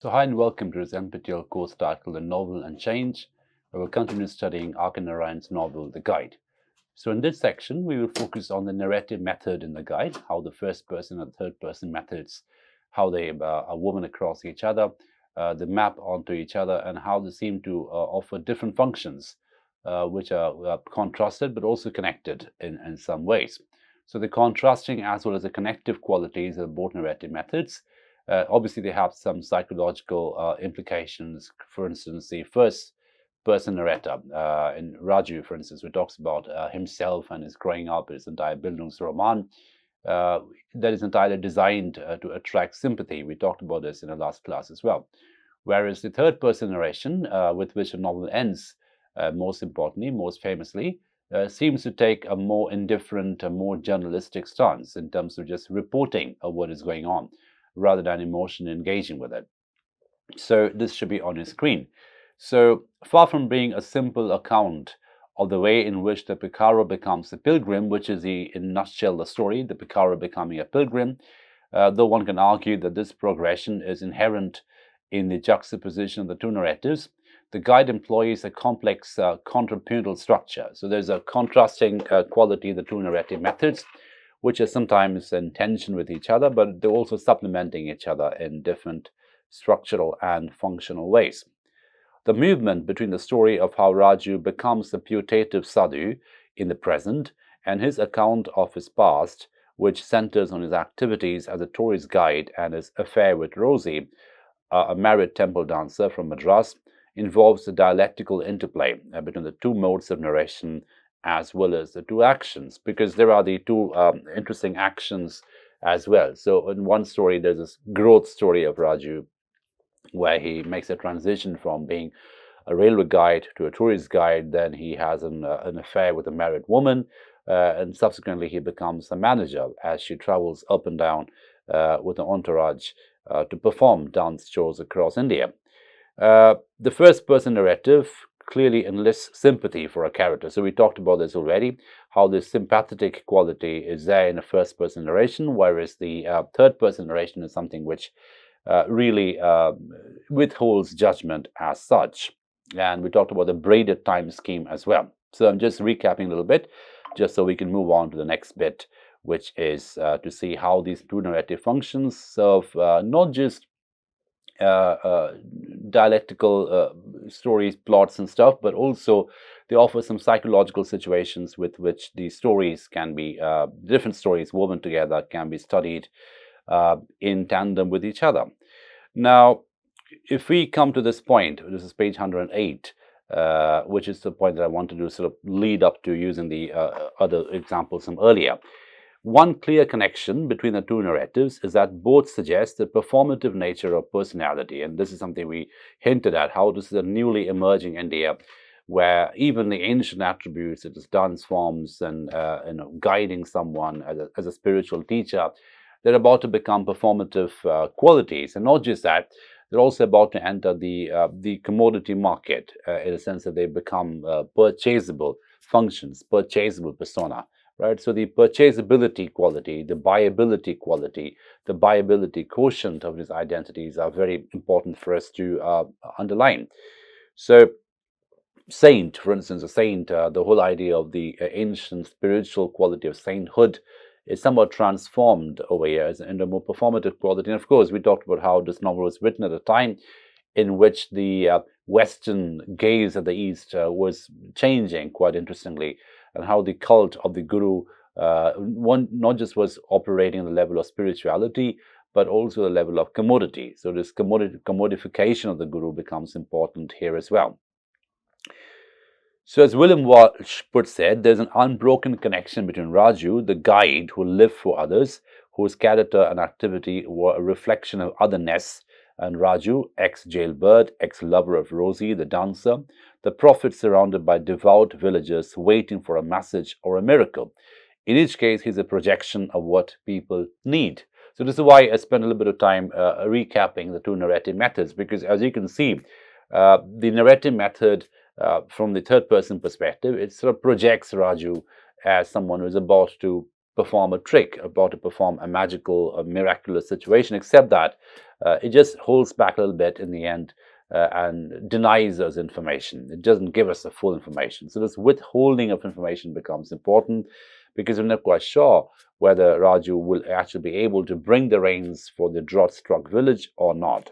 So hi and welcome to this NPTEL course titled The Novel and Change, where we'll continue studying Arkin Narayan's novel, The Guide. So in this section, we will focus on the narrative method in the guide, how the first person and third person methods, how they are woven across each other, they map onto each other, and how they seem to offer different functions, which are contrasted but also connected in some ways. So the contrasting as well as the connective qualities of both narrative methods. Obviously, they have some psychological implications. For instance, the first person narrator in Raju, for instance, who talks about himself and his growing up, his entire Bildungsroman, that is entirely designed to attract sympathy. We talked about this in the last class as well. Whereas the third person narration, with which the novel ends, most importantly, most famously, seems to take a more indifferent, a more journalistic stance in terms of just reporting of what is going on, rather than emotionally engaging with it. So this should be on your screen. So far from being a simple account of the way in which the Picaro becomes a pilgrim, which is in a nutshell the story, the Picaro becoming a pilgrim, though one can argue that this progression is inherent in the juxtaposition of the two narratives, the guide employs a complex contrapuntal structure. So there's a contrasting quality of the two narrative methods, which are sometimes in tension with each other, but they're also supplementing each other in different structural and functional ways. The movement between the story of how Raju becomes the putative sadhu in the present and his account of his past, which centers on his activities as a tourist guide and his affair with Rosie, a married temple dancer from Madras, involves a dialectical interplay between the two modes of narration as well as the two actions, because there are the two interesting actions as well. So in one story, there's this growth story of Raju, where he makes a transition from being a railway guide to a tourist guide. Then he has an affair with a married woman, and subsequently he becomes a manager as she travels up and down with an entourage to perform dance shows across India. The first person narrative clearly enlists sympathy for a character. So we talked about this already, how the sympathetic quality is there in a first person narration, whereas the third person narration is something which really withholds judgment as such. And we talked about the braided time scheme as well. So I'm just recapping a little bit, just so we can move on to the next bit, which is to see how these two narrative functions serve not just dialectical stories, plots, and stuff, but also they offer some psychological situations with which these stories can be, different stories woven together, can be studied in tandem with each other. Now, if we come to this point, this is page 108, which is the point that I wanted to sort of lead up to using the other examples from earlier. One clear connection between the two narratives is that both suggest the performative nature of personality, and this is something we hinted at, how this is a newly emerging India, where even the ancient attributes, such as dance forms and guiding someone as a spiritual teacher, they're about to become performative qualities, and not just that, they're also about to enter the commodity market in a sense that they become purchasable functions, purchasable persona. Right, so the purchasability quality, the buyability quality, the buyability quotient of these identities are very important for us to underline. So, saint, for instance, a saint, the whole idea of the ancient spiritual quality of sainthood is somewhat transformed over years into a more performative quality. And of course, we talked about how this novel was written at a time in which the Western gaze at the East was changing quite interestingly, and how the cult of the guru one not just was operating at the level of spirituality, but also the level of commodity. So this commodification of the guru becomes important here as well. So as William Walsh puts it, there's an unbroken connection between Raju, the guide who lived for others, whose character and activity were a reflection of otherness, and Raju, ex-jailbird, ex-lover of Rosie, the dancer, the prophet surrounded by devout villagers waiting for a message or a miracle. In each case, he's a projection of what people need. So this is why I spent a little bit of time recapping the two narrative methods, because as you can see, the narrative method from the third person perspective, it sort of projects Raju as someone who is about to perform a trick, about to perform a magical, a miraculous situation, except that it just holds back a little bit in the end and denies us information. It doesn't give us the full information. So this withholding of information becomes important because we're not quite sure whether Raju will actually be able to bring the rains for the drought-struck village or not.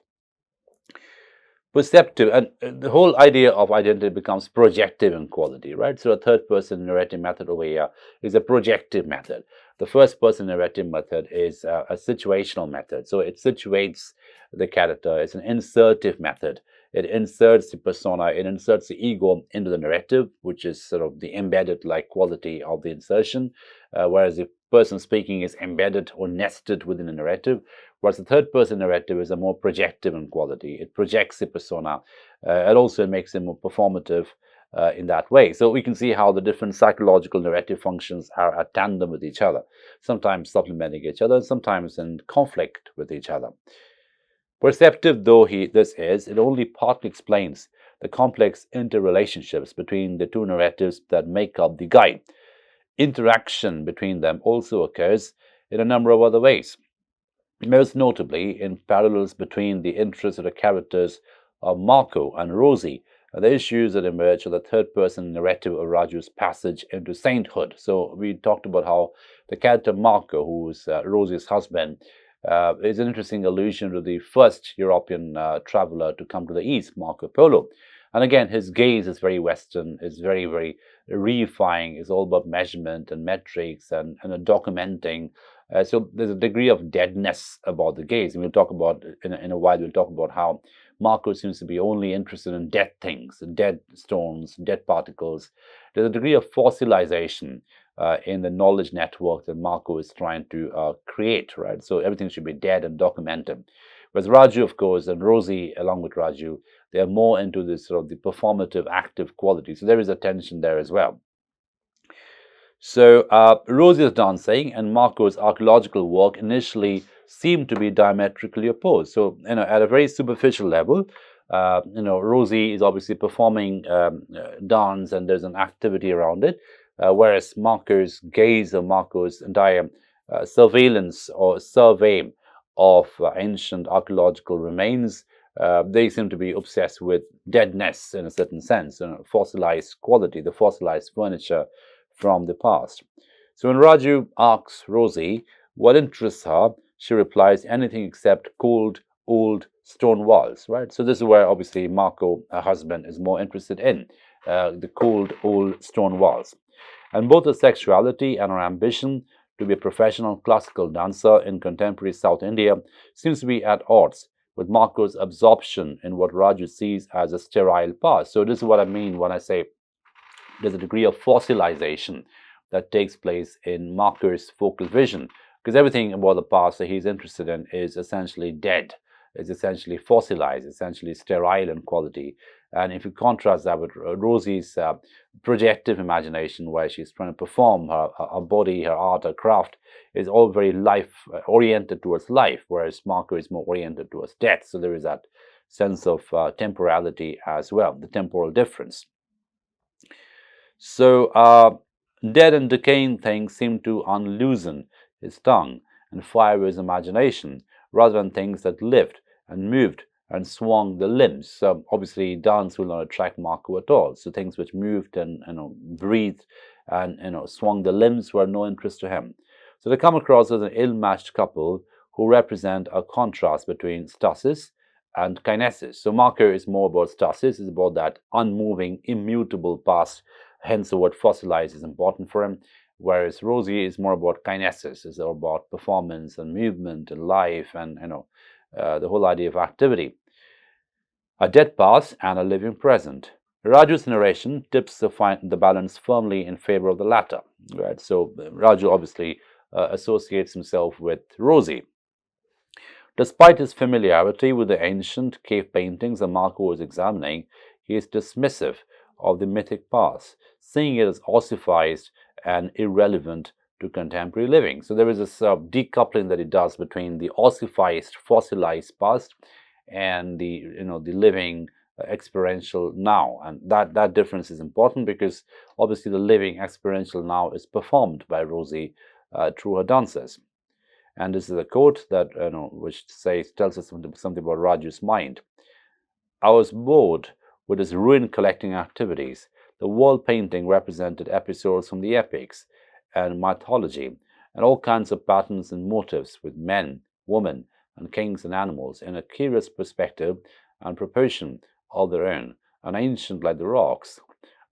Perceptive, and the whole idea of identity becomes projective in quality, right? So a third-person narrative method over here is a projective method. The first-person narrative method is a situational method. So it situates the character. It's an insertive method. It inserts the persona, it inserts the ego into the narrative, which is sort of the embedded-like quality of the insertion, whereas the person speaking is embedded or nested within the narrative. Whereas the third-person narrative is a more projective in quality. It projects the persona. It also makes it more performative in that way. So we can see how the different psychological narrative functions are at tandem with each other, sometimes supplementing each other, sometimes in conflict with each other. Perceptive though this is, it only partly explains the complex interrelationships between the two narratives that make up the guide. Interaction between them also occurs in a number of other ways, most notably in parallels between the interests of the characters of Marco and Rosie, and the issues that emerge of the third-person narrative of Raju's passage into sainthood. So we talked about how the character Marco, who is Rosie's husband, is an interesting allusion to the first European traveler to come to the East, Marco Polo. And again, his gaze is very Western, is very, very reifying, is all about measurement and metrics and documenting. So there's a degree of deadness about the gaze. And we'll talk about, in a while, we'll talk about how Marco seems to be only interested in dead things, dead stones, dead particles. There's a degree of fossilization in the knowledge network that Marco is trying to create, right? So everything should be dead and documented. Whereas Raju, of course, and Rosie, along with Raju, they are more into this sort of the performative, active quality. So there is a tension there as well. So Rosie's dancing and Marco's archaeological work initially seem to be diametrically opposed. So, at a very superficial level, Rosie is obviously performing dance and there's an activity around it, whereas Marco's gaze or Marco's entire surveillance or survey of ancient archaeological remains, they seem to be obsessed with deadness in a certain sense, fossilized quality, the fossilized furniture from the past. So when Raju asks Rosie what interests her, she replies anything except cold, old stone walls, right? So this is where obviously Marco, her husband, is more interested in, the cold, old stone walls. And both her sexuality and her ambition to be a professional classical dancer in contemporary South India seems to be at odds with Marco's absorption in what Raju sees as a sterile past. So this is what I mean when I say there's a degree of fossilization that takes place in Marco's focal vision, because everything about the past that he's interested in is essentially dead, is essentially fossilized, essentially sterile in quality. And if you contrast that with Rosie's projective imagination, where she's trying to perform her body, her art, her craft, is all very life-oriented towards life, whereas Marco is more oriented towards death. So there is that sense of temporality as well, the temporal difference. So dead and decaying things seem to unloosen his tongue and fire his imagination, rather than things that lived and moved and swung the limbs. So obviously dance will not attract Marco at all. So things which moved and breathed and swung the limbs were no interest to him. So they come across as an ill-matched couple who represent a contrast between stasis and kinesis. So Marco is more about stasis, is about that unmoving, immutable past. Hence the word fossilized is important for him, whereas Rosie is more about kinesis, is about performance and movement and life and the whole idea of activity. A dead past and a living present. Raju's narration tips the balance firmly in favor of the latter. Right? So Raju obviously associates himself with Rosie. Despite his familiarity with the ancient cave paintings that Marco was examining, he is dismissive of the mythic past, seeing it as ossifized and irrelevant to contemporary living. So there is this decoupling that he does between the ossifized, fossilized past and the living experiential now, and that difference is important because obviously the living experiential now is performed by Rosie through her dances. And this is a quote that which tells us something about Raju's mind. I was bored with his ruin collecting activities. The wall painting represented episodes from the epics and mythology, and all kinds of patterns and motifs with men, women, and kings and animals in a curious perspective and proportion of their own, and ancient like the rocks.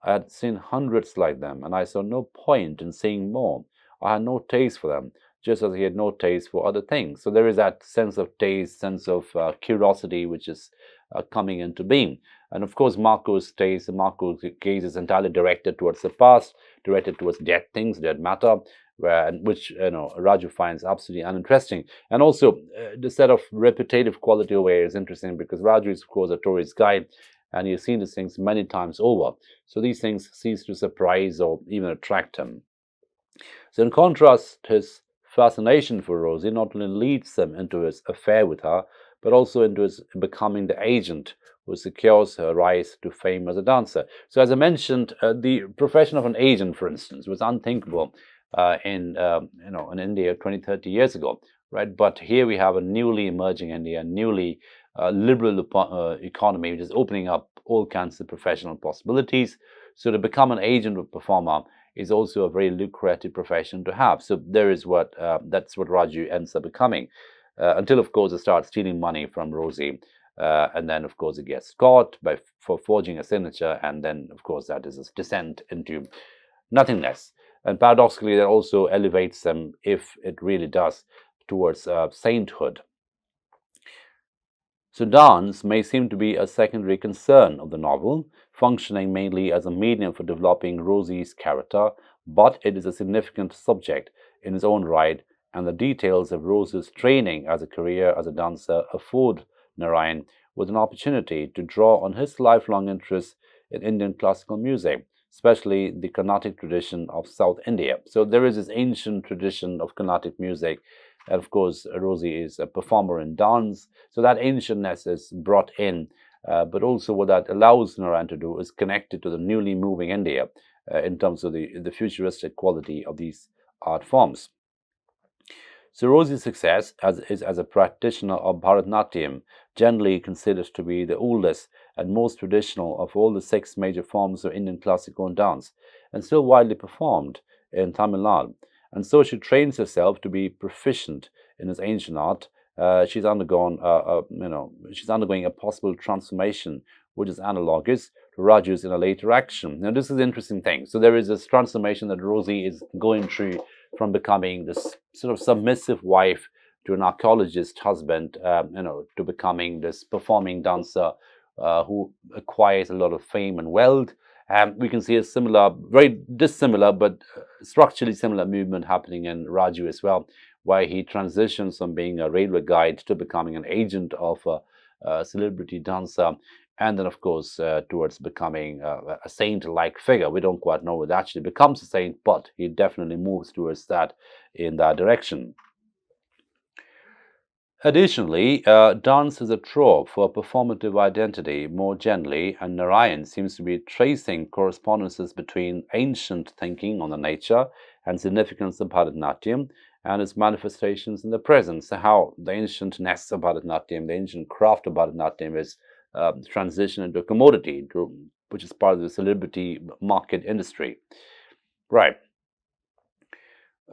I had seen hundreds like them, and I saw no point in seeing more. I had no taste for them, just as he had no taste for other things. So there is that sense of taste, sense of curiosity, which is coming into being. And of course, Marco's taste, Marco's gaze is entirely directed towards the past, directed towards dead things, dead matter, which Raju finds absolutely uninteresting. And also, the set of repetitive quality over here is interesting because Raju is, of course, a tourist guide, and he's seen these things many times over. So these things cease to surprise or even attract him. So in contrast, his fascination for Rosie not only leads him into his affair with her, but also into his becoming the agent who secures her rise to fame as a dancer. So as I mentioned, the profession of an agent, for instance, was unthinkable in India 20, 30 years ago, right? But here we have a newly emerging India, newly liberal economy, which is opening up all kinds of professional possibilities. So to become an agent or performer is also a very lucrative profession to have. So there is that's what Raju ends up becoming, until of course he starts stealing money from Rosie, and then of course he gets caught for forging a signature, and then of course that is his descent into nothingness. And paradoxically, that also elevates them, if it really does, towards sainthood. So dance may seem to be a secondary concern of the novel, functioning mainly as a medium for developing Rosie's character, but it is a significant subject in its own right, and the details of Rose's training as a career as a dancer afford Narayan with an opportunity to draw on his lifelong interest in Indian classical music, especially the Carnatic tradition of South India. So there is this ancient tradition of Carnatic music. And of course, Rosie is a performer in dance. So that ancientness is brought in. But also what that allows Narayan to do is connect it to the newly moving India in terms of the futuristic quality of these art forms. So Rosie's success as a practitioner of Bharatanatyam, generally considered to be the oldest and most traditional of all the 6 major forms of Indian classical dance, and still widely performed in Tamil Nadu. And so she trains herself to be proficient in this ancient art. She's undergone, she's undergoing a possible transformation, which is analogous to Raju's in a later action. Now, this is an interesting thing. So there is this transformation that Rosie is going through from becoming this sort of submissive wife to an archaeologist husband, to becoming this performing dancer who acquires a lot of fame and wealth. We can see a similar, very dissimilar, but structurally similar movement happening in Raju as well, where he transitions from being a railway guide to becoming an agent of a celebrity dancer, and then, of course, towards becoming a saint-like figure. We don't quite know whether he actually becomes a saint, but he definitely moves towards that in that direction. Additionally, dance is a trope for performative identity more generally, and Narayan seems to be tracing correspondences between ancient thinking on the nature and significance of Bharatanatyam and its manifestations in the present. So how the ancientness of Bharatanatyam, the ancient craft of Bharatanatyam is transitioned into a commodity, which is part of the celebrity market industry. Right.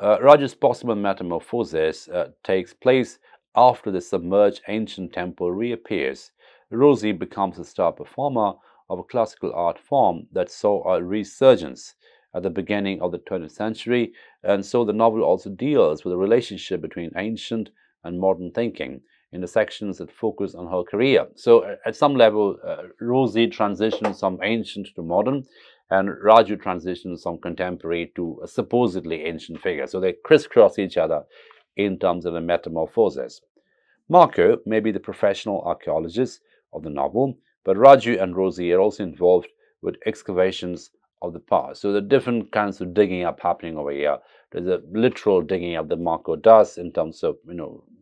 Raju's possible metamorphosis takes place after the submerged ancient temple reappears. Rosie becomes a star performer of a classical art form that saw a resurgence at the beginning of the 20th century, and so the novel also deals with the relationship between ancient and modern thinking in the sections that focus on her career. So at some level, Rosie transitions from ancient to modern, and Raju transitions from contemporary to a supposedly ancient figure. So they crisscross each other in terms of a metamorphosis. Marco may be the professional archaeologist of the novel, but Raju and Rosie are also involved with excavations of the past. So there are different kinds of digging up happening over here. There's a literal digging up that Marco does in terms of,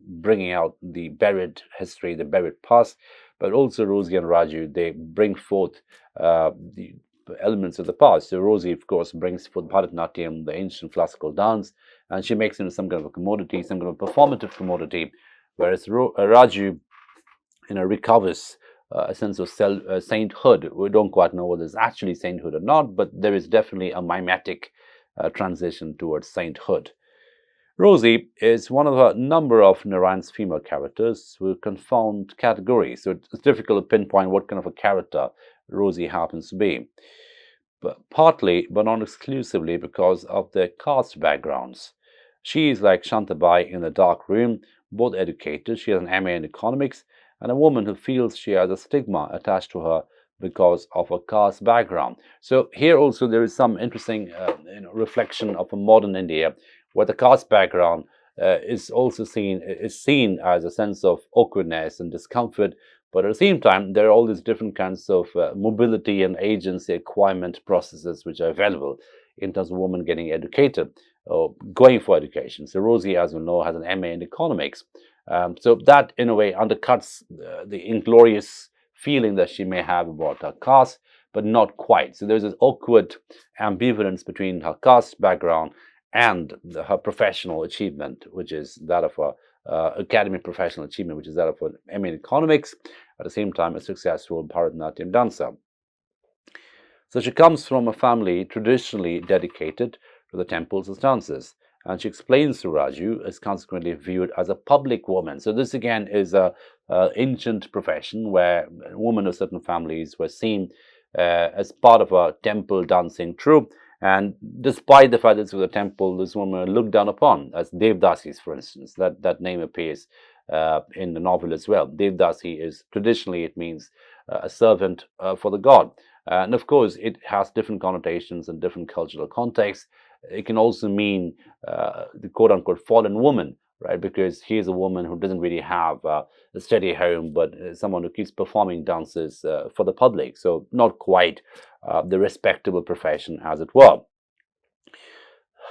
bringing out the buried history, the buried past, but also Rosie and Raju, they bring forth the elements of the past. So Rosie, of course, brings forth Bharatanatyam, the ancient classical dance, and she makes him some kind of a commodity, some kind of performative commodity, whereas Raju, recovers a sense of sainthood. We don't quite know whether it's actually sainthood or not, but there is definitely a mimetic transition towards sainthood. Rosie is one of a number of Narayan's female characters who confound categories, so it's difficult to pinpoint what kind of a character Rosie happens to be. But partly, but not exclusively, because of their caste backgrounds. She is like Shantabai in the dark room, both educated. She has an MA in economics, and a woman who feels she has a stigma attached to her because of a caste background. So here also there is some interesting reflection of a modern India, where the caste background is also seen as a sense of awkwardness and discomfort. But at the same time, there are all these different kinds of mobility and agency acquirement processes which are available in terms of women getting educated or going for education. So Rosie, as we know, has an MA in economics. So that, in a way, undercuts the inglorious feeling that she may have about her caste, but not quite. So there's this awkward ambivalence between her caste background and her professional achievement, which is that of a academic professional achievement, which is that of an MA in economics, at the same time a successful Bharatanatyam dancer. So she comes from a family traditionally dedicated to the temples as dances, and she explains to Raju is consequently viewed as a public woman. So this again is a ancient profession where women of certain families were seen as part of a temple dancing troupe. And despite the fact that this was a temple, this woman was looked down upon as Devdasis, for instance. That name appears in the novel as well. Devdasi is traditionally, it means a servant for the god. And of course, it has different connotations and different cultural contexts. It can also mean the quote-unquote fallen woman, right? Because he is a woman who doesn't really have a steady home, but someone who keeps performing dances for the public. So not quite the respectable profession, as it were.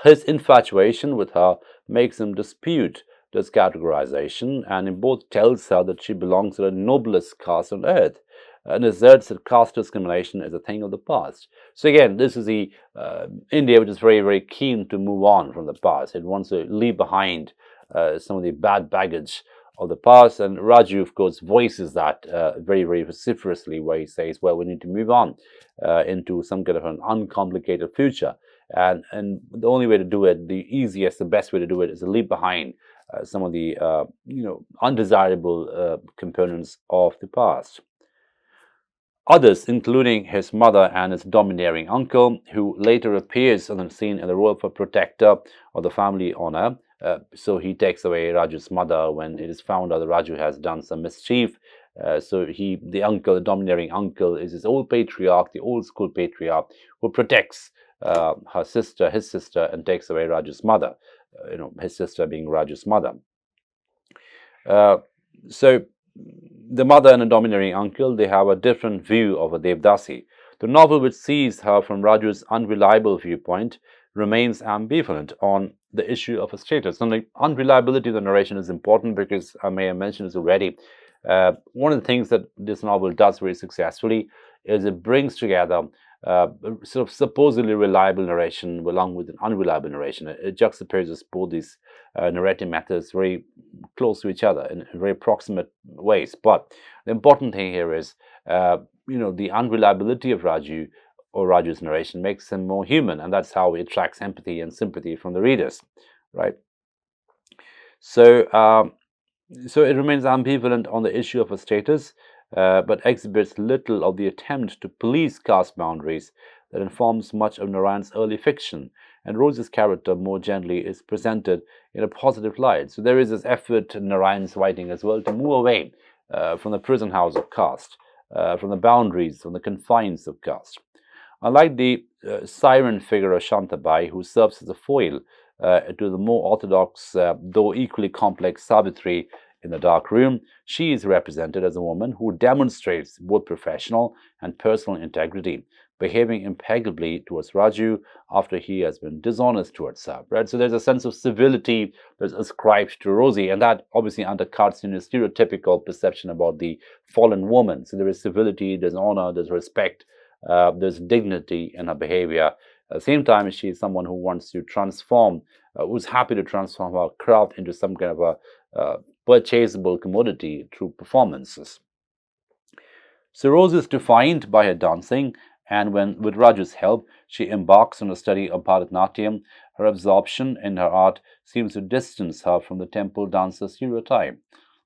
His infatuation with her makes him dispute this categorization, and in both tells her that she belongs to the noblest caste on earth, and asserts that caste discrimination is a thing of the past. So again, this is the India which is very, very keen to move on from the past. It wants to leave behind some of the bad baggage of the past, and Raju, of course, voices that very, very vociferously, where he says, well, we need to move on into some kind of an uncomplicated future. And the only way to do it, the easiest, the best way to do it, is to leave behind some of the undesirable components of the past. Others, including his mother and his domineering uncle, who later appears on the scene in the role of a protector of the family honor. So he takes away Raju's mother when it is found out that Raju has done some mischief. So the domineering uncle, is his old patriarch, the old school patriarch, who protects his sister, and takes away Raju's mother. His sister being Raju's mother. So the mother and the domineering uncle, they have a different view of a Devdasi. The novel, which sees her from Raju's unreliable viewpoint, remains ambivalent on the issue of her status. And the unreliability of the narration is important because I may have mentioned this already. One of the things that this novel does very successfully is it brings together sort of supposedly reliable narration along with an unreliable narration. It juxtaposes both these narrative methods very close to each other in very proximate ways. But the important thing here is, the unreliability of Raju or Raju's narration makes him more human, and that's how it attracts empathy and sympathy from the readers, right? So it remains ambivalent on the issue of her status, but exhibits little of the attempt to police caste boundaries that informs much of Narayan's early fiction. And Rose's character, more generally, is presented in a positive light. So there is this effort in Narayan's writing as well to move away from the prison house of caste, from the boundaries, from the confines of caste. Unlike the siren figure of Shantabai, who serves as a foil to the more orthodox, though equally complex Savitri in the dark room, she is represented as a woman who demonstrates both professional and personal integrity, behaving impeccably towards Raju after he has been dishonest towards her. Right? So there's a sense of civility that's ascribed to Rosie, and that obviously undercuts stereotypical perception about the fallen woman. So there is civility, there's honor, there's respect, there's dignity in her behavior, At the same time, she is someone who wants to transform, who's happy to transform her craft into some kind of a purchasable commodity through performances. So Rose is defined by her dancing, and when, with Raju's help, she embarks on a study of Bharatanatyam, her absorption in her art seems to distance her from the temple dancer stereotype.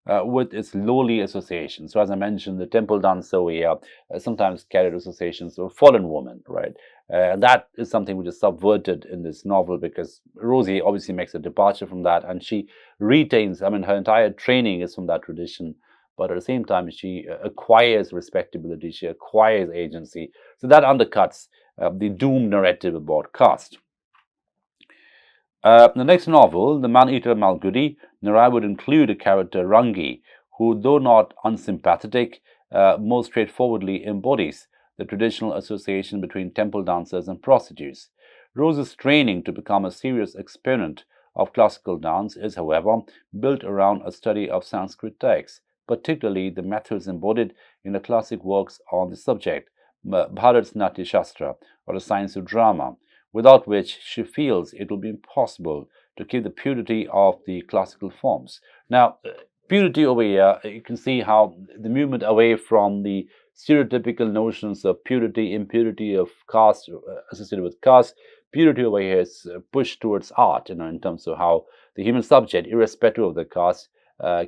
With its lowly association. So, as I mentioned, the temple dancer we sometimes carried associations of a fallen woman, right? And that is something which is subverted in this novel because Rosie obviously makes a departure from that, and she retains. I mean, her entire training is from that tradition, but at the same time, she acquires respectability. She acquires agency. So that undercuts the doomed narrative about caste. The next novel, The Man-Eater Malgudi, Narai would include a character, Rangi, who, though not unsympathetic, most straightforwardly embodies the traditional association between temple dancers and prostitutes. Rose's training to become a serious exponent of classical dance is, however, built around a study of Sanskrit texts, particularly the methods embodied in the classic works on the subject, Bharat's Natya Shastra, or the science of drama, without which she feels it will be impossible to keep the purity of the classical forms. Now, purity over here, you can see how the movement away from the stereotypical notions of purity, impurity of caste associated with caste, purity over here is pushed towards art, in terms of how the human subject, irrespective of the caste,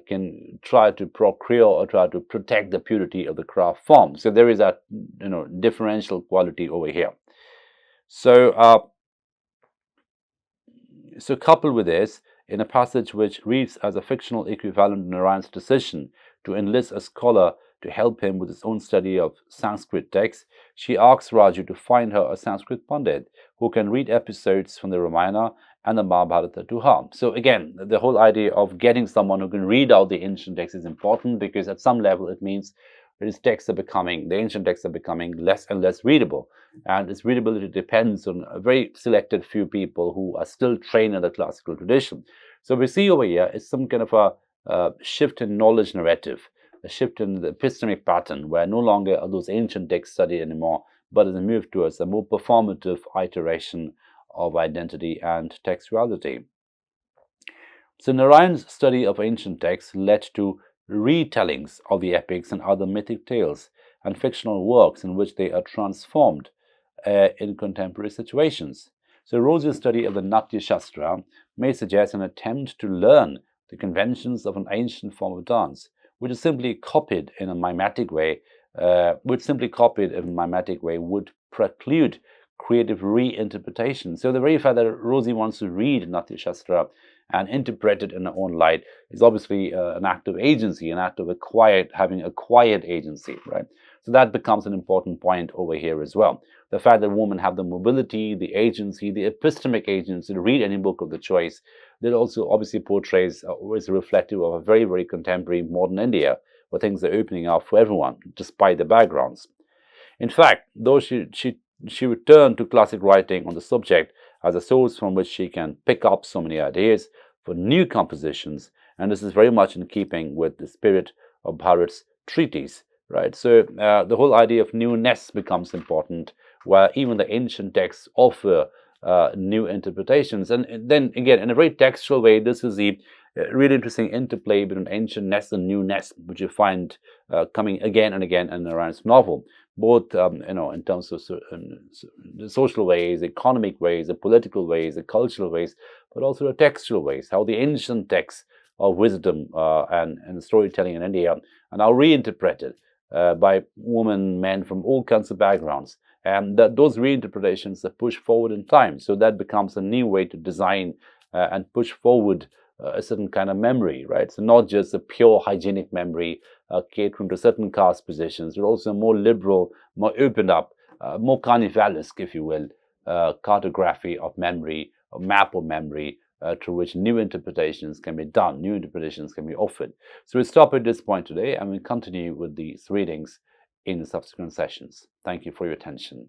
can try to procure or try to protect the purity of the craft form. So there is a differential quality over here. So, coupled with this, in a passage which reads as a fictional equivalent to Narayan's decision to enlist a scholar to help him with his own study of Sanskrit texts, she asks Raju to find her a Sanskrit Pandit who can read episodes from the Ramayana and the Mahabharata to her. So again, the whole idea of getting someone who can read out the ancient texts is important because at some level it means the ancient texts are becoming less and less readable. And its readability depends on a very selected few people who are still trained in the classical tradition. So we see over here is some kind of a shift in knowledge narrative, a shift in the epistemic pattern where no longer are those ancient texts studied anymore, but is a move towards a more performative iteration of identity and textuality. So Narayan's study of ancient texts led to retellings of the epics and other mythic tales and fictional works in which they are transformed in contemporary situations. So Rosie's study of the Natya Shastra may suggest an attempt to learn the conventions of an ancient form of dance, which is simply copied in a mimetic way, would preclude creative reinterpretation. So the very fact that Rosie wants to read Natya Shastra and interpret it in her own light is obviously an act of agency, an act of having acquired agency, right? So that becomes an important point over here as well. The fact that women have the mobility, the agency, the epistemic agency to read any book of the choice, that also obviously portrays or is reflective of a very, very contemporary modern India, where things are opening up for everyone, despite the backgrounds. In fact, though she returned to classic writing on the subject as a source from which she can pick up so many ideas for new compositions, and this is very much in keeping with the spirit of Bharat's treatise, right? So the whole idea of newness becomes important, where even the ancient texts offer new interpretations. And then again, in a very textual way, this is the really interesting interplay between ancientness and newness, which you find coming again and again in Narayan's novel, both in terms of the social ways, economic ways, the political ways, the cultural ways, but also the textual ways, how the ancient texts of wisdom and storytelling in India are now reinterpreted by women, men from all kinds of backgrounds. And that those reinterpretations are pushed forward in time. So that becomes a new way to design and push forward a certain kind of memory, right? So not just a pure hygienic memory catering to certain caste positions, but also a more liberal, more opened up, more carnivalesque, if you will, cartography of memory, a map of memory, through which new interpretations can be done, new interpretations can be offered. So we'll stop at this point today and we'll continue with these readings in the subsequent sessions. Thank you for your attention.